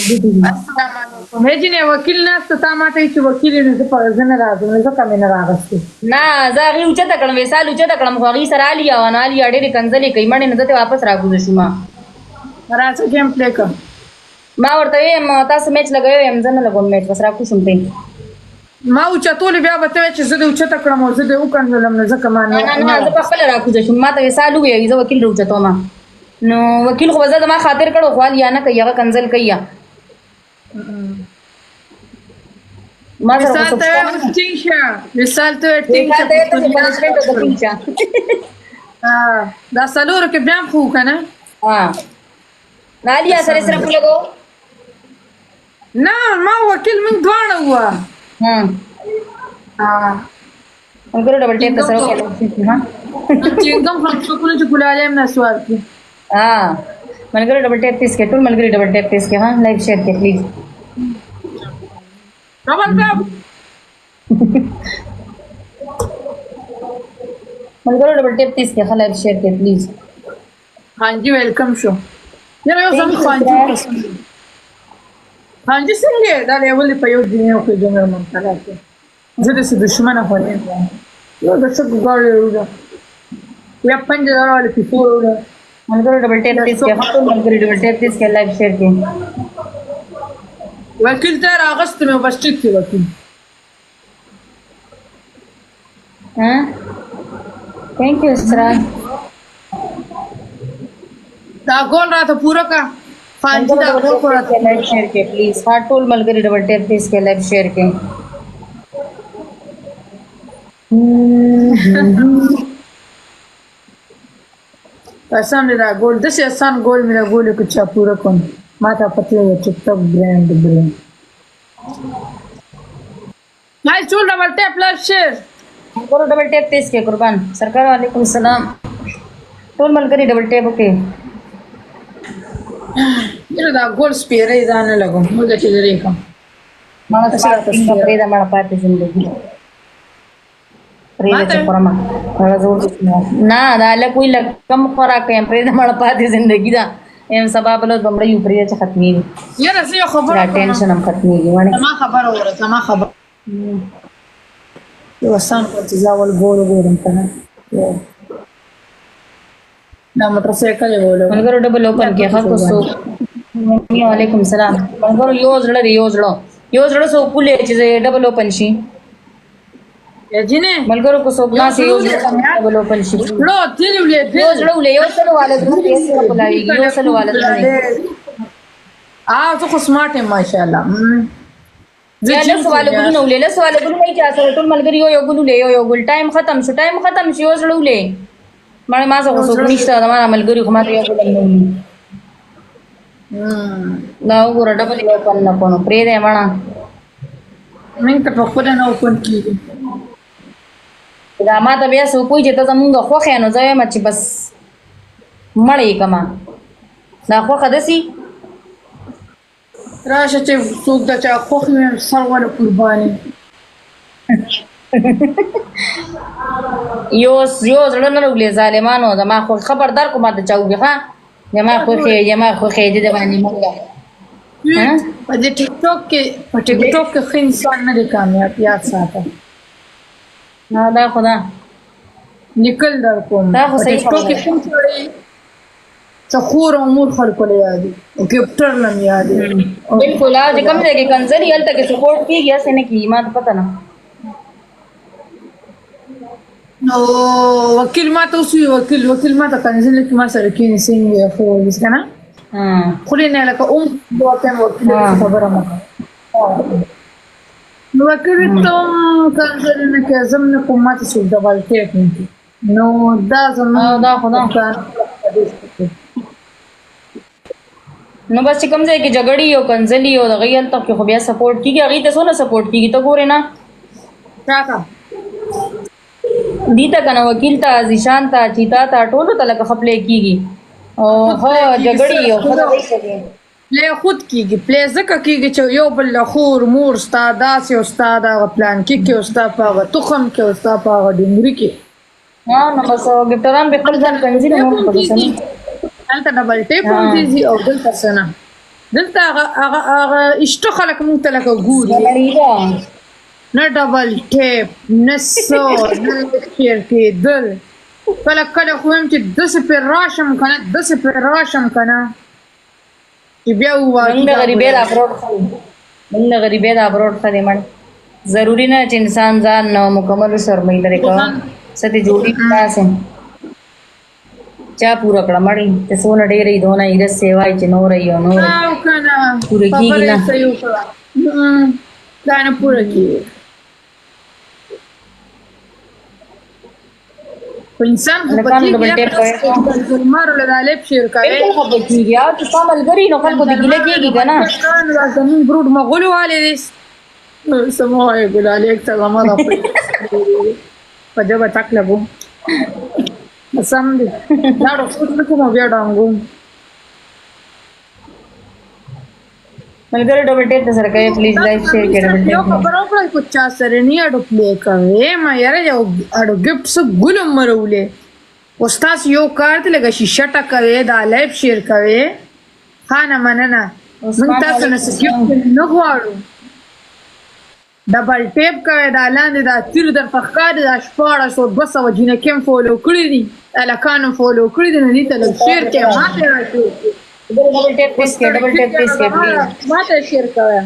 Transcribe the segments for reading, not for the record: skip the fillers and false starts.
السلام علیکم هجینه وکیل نهسته تا ما ته چې وکیل نه زه زه نه راځم ځکه مې نه راغستې نه زه هغې اوچته کړم ویسال اوچته کړم خو هغې سره علي او انالي ډېرې کنځلې کوي مړې نه زه ته واپس راګوزه شوم راځه ګیم پلی کړم ما ورته ویم تاسو میچ لګوی یم زه نه لګوم میچ بس راکوشم پرې ما اوچتولې بیا به ته وایې چې زه دې اوچته کړم او زه دې وکنځلم نه ځکه ما نه زه په خپله راکوزه شوم ما ته ویسال ووایي زه وکیل راوچتوم نو وکیل خو به زه زما خاطر کړو خو یا نه کوي هغه کنځل کوي ما سره مثال ته ټینګ شه مثال ته ټینګ شه دا څلورو کې بیا خو که نه نالیا سره سره لګو نه ما وکیل موږ دواړه وه ملګرو ډبل ټیپ ته سره وکړه چې एकदम خلکونه چې ګلاله هم نه سوال کړي ملګرو ډبل ټیپ تیس کې ټول ملګري ډبل ټیپ تیس کې لایک شیر کې پلیز ډبل ټیپ ملګرو ډبل ټیپ تیس کې لایک شیر کې پلیز हाँ जी welcome show यार यो सब हाँ जी څنګه دا لیول په یو دنیا کې د مر منتلا کې زه د دشمنه هونه یو د څه ګاړي وروړه یا پنځه راول په پوره ملګرو ډبل ټیپ تیس کې ملګرو ډبل ټیپ تیس کې لایک شیر کې وکیل ته راغست مې بس ټیک کې وکیل थैंक यू सराज دا ګول راته پوره کا فانجی دا ګول راته لایک شیر کې پلیز ها ټول ملګري ډبل ټیپ تیس کې لایک شیر کې آسان دا ګول د څه آسان ګول مې دا ګول کو چا پوره کوم ما ته پته و چې ټاپ برانډ هاي ټول ډبل ټیپ لایک شیر ملګرو ډبل ټیپ تیس کې قربان سرکار وعلیکم السلام ټول ملګري ډبل ټیپ وکړي یره دا ګول سپیرې ځان لګو موږ چې لري کوم ما سره تاسو پرې دا مړه پاتې زندگی پرې چې پرما راځو نه دا له کوئی کم خوراک هم پرې دا مړه پاتې زندگی دا ایم سبب له بمړې یو پرې چې ختمي یره زه خبره ټینشن هم ختمي ما خبر اوره ما خبر یو سان په ځاول ګول ګورم کنه ना मोटरसाइकिल है बोलो मगर डबल ओपन किया खा को सो वालेकुम सलाम मगर योजड़ो सो कुले चीज डबल ओपन शी या जिने मगर को सो ना से डबल ओपन शी लो दिले योजड़ो वाले दूर ऐसे बुलाएगी योजड़ो वाले तो को स्मार्ट है माशाल्लाह लस वाले गुलू नहीं जा सकते तुम मलगर यो गुल टाइम खत्म शो योजड़ो ले مړ ما زه وسو نشته دا ما ملګری خو ما ته یو بل نه دا وګوره ډبل یو پن نه پونو پرې دې مړه من ته په خپل نه اوپن کیږي دا ما ته بیا سو کوی چې ته زمونږ خو خینو ځای ما چې بس مړې کما دا خو خدسي راشه چې څوک دا چې خو مې سرونه قرباني یو زړه نه لګلې ظالمانو زما خو خبردار کومه ته چاوږي ها زما خو خې دې باندې مونږه په دې ټیک ټاک کې خو انسان نه دی کامیاب یاد ساته نه دا خدا نکل در کوم دا خو صحیح ټاک کې کوم څړې څخور امور خلکو له یادي او کیپټر لم یادي بالکل اج کوم ځای کې کنسري هلته کې سپورټ کیږي اسه نه کی ما ته پته نه نو وکیل ما ته اوسې وکیل ما ته کنځل کې ما سره کې څنګه خو وس کنه خو نه لکه دوته وکیل خبره ما نو وکیل ته کنځل نه کې زمونه کومه څه څه ډبل ټیپ نو دا زمونه دا خدا نو بس کوم ځای کې جګړې او کنځلې او د غیل تک خو بیا سپورټ کیږي هغه ته څونه سپورټ کیږي ته ګورې نه راکا دیتا کنه وکیل ته ځشان ته چیتا ته ټولو ته لکه خپلې کیږي او هو جګړې او له خود کیږي پلی زکه کیږي چې یو بل خور مور استاد داسې استاد هغه پلان کې استاد په تخم کې استاد په ډنګري کې نو بس ګټران به خپل ځان کنځي نو په څه نه البته ډبل ټیپ ونځي او دلته څه نه دلته هغه اشته خلک مونږ ته لکه ګوري غریبه نه ډبل ټیپ نه څه نه شیر کېدل کله کله خو هم چې داسې پرې راشم که نه داسې پرې راشم که نه چې بیا موږ د غریبۍ د ابروډ موږ د غریبۍ د ابروډ ښه دی مړ ضروري نه چې انسان ځان مکمل سرمایه لري کوه څه دې جوړي تاسې چا پوره کړه مړی ته څونه ډېرې دونه ایرس سیوای چې نوره یو نوره پوره کېږي نه دا نه پوره کېږي خو انسان خو پکېږي مارو له دا لیب شیر کوي خو پکېږي او چې ستا ملګري نو خلکو ته ګیله کېږي که نه زمونږ برود مغولو والی دی څه مه وایې ګلالي یک ته زما دا په ژبه تکلیف و سم دی دا ډوکټر نه کوم بیا ډانګوم ملګري ډبل ټیپ سره کوي پلیز لایک شیر کړئ ډبل یو ټیپ خبر وکړئ کو چا سره نه اډو پلی کوي ما یاره یو اډو ګفټ څه ګلم مرولې استاد یو کار ته لګا شیشه ټکوي دا لایف شیر کوي خانه مننه موږ تاسو نه سکیپ نه غواړو ډبل ټیپ کوي دا لاندې دا تیر در فخکار دا 1400 جنکم فولو کړی دي الکانو فولو کړی دي نه دي ته شیر کې ماته راځي ډبل ټیپ پلیز کې ډبل ټیپ پلیز کې پلیز ماته شیر کوي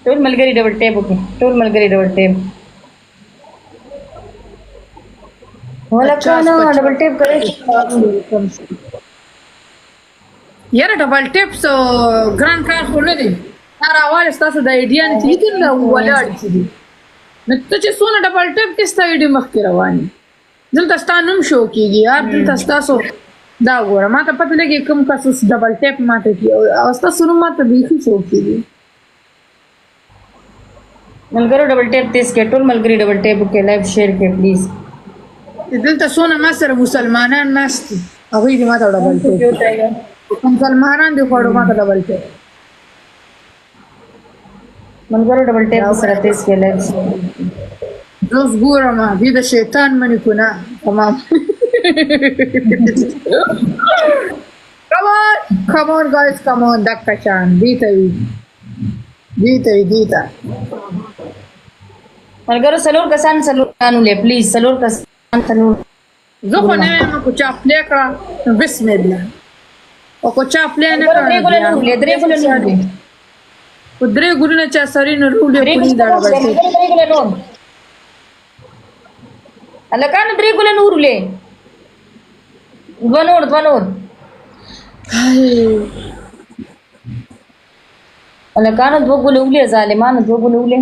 ټول ملګري ډبل ټیپ وکړي ټول ملګري ډبل ټیپ ولکه نو ډبل ټیپ کوي یاره ډبل ټیپ سو ګران کار خو نه دی هر اول ستاسو د ایډیا نه چې کله ولاړ شي نو ته چې څونه ډبل ټیپ کې ستا ویډیو مخکې رواني دلته ستا نوم شو کېږي یار دلته ستاسو دا ګوره ما ته پته لګي کوم کس ډبل ټیپ ماته کوي او ستاسو نوم ماته بیخي شو کېږي ملګرو ډبل ټیپ تیز کې ټول ملګري ډبل ټیپ کې لایک شیر کې پلیز دلته څونه ما سره مسلمانان ناست دي هغوی دې ما ته ډبل ټیپ مسلمانان دي خوړو ما ته ډبل ټیپ ملګرو ډبل ټیپ سره تیز کې لایک روز ګورم دې د شیطان منې کنه تمام come on guys come on دکه شان دیته وي دیته ملګرو سلور کسان سلورانو لې پلیز سلور کسان سلور زه خو نه یم کو چا پلی کړه بسم الله او کو چا پلی نه کړه درې ګلونه نور لې درې ګلونه نور په درې ګلونه چا سری نه رولې پوری دا درې ګلونه نور الکان درې ګلونه نور لې دوانور الکانو دو ګلولې ظالمانو دو ګلولې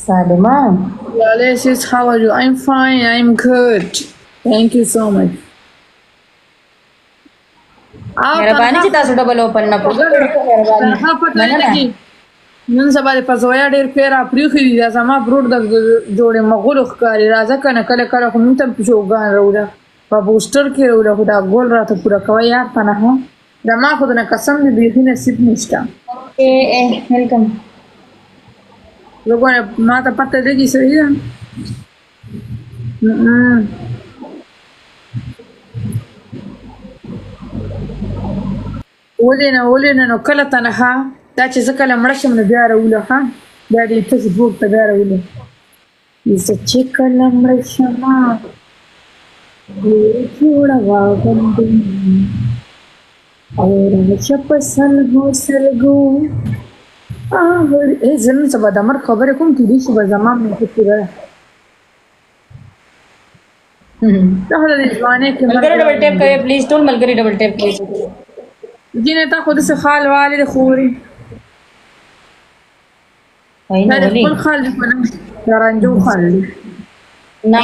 ظالمان Lale says how are you I'm fine I'm good thank you so much مهرباني چې تاسو ډبل اوپن نه کړو مهرباني نن سبا د پزویا ډېر پیرا پریخي دي زما برود د جوړې مغول ښکاری راځه کنه کله کله خو مونږ ته پښوګان راوړه په بوستر کې راوړه خو دا ګول راته پوره کوي یار پنه هم دا ما خو نه قسم دې بیخي نصیب نشته ویلکم وګوره ما ته پته لګي صحیح ده ولې نه نو کله تنها دا چې زه کله مړه شم نو بیا راوله ها بیا دې فیسبوک ته بیا راوله زه چې کله مړه شم جوړه غوندې او راشه په سلګو زه نن سبا د امر خبرې کوم کېدای شي به زما مې پوره ده دا خو د ځوانۍ کې ملګري ډبل ټیپ کوي پلیز ټول ملګري ډبل ټیپ کوي جنې تا خود سے خال والے د خوري نه خپل خال دې په نام رانجو خال نه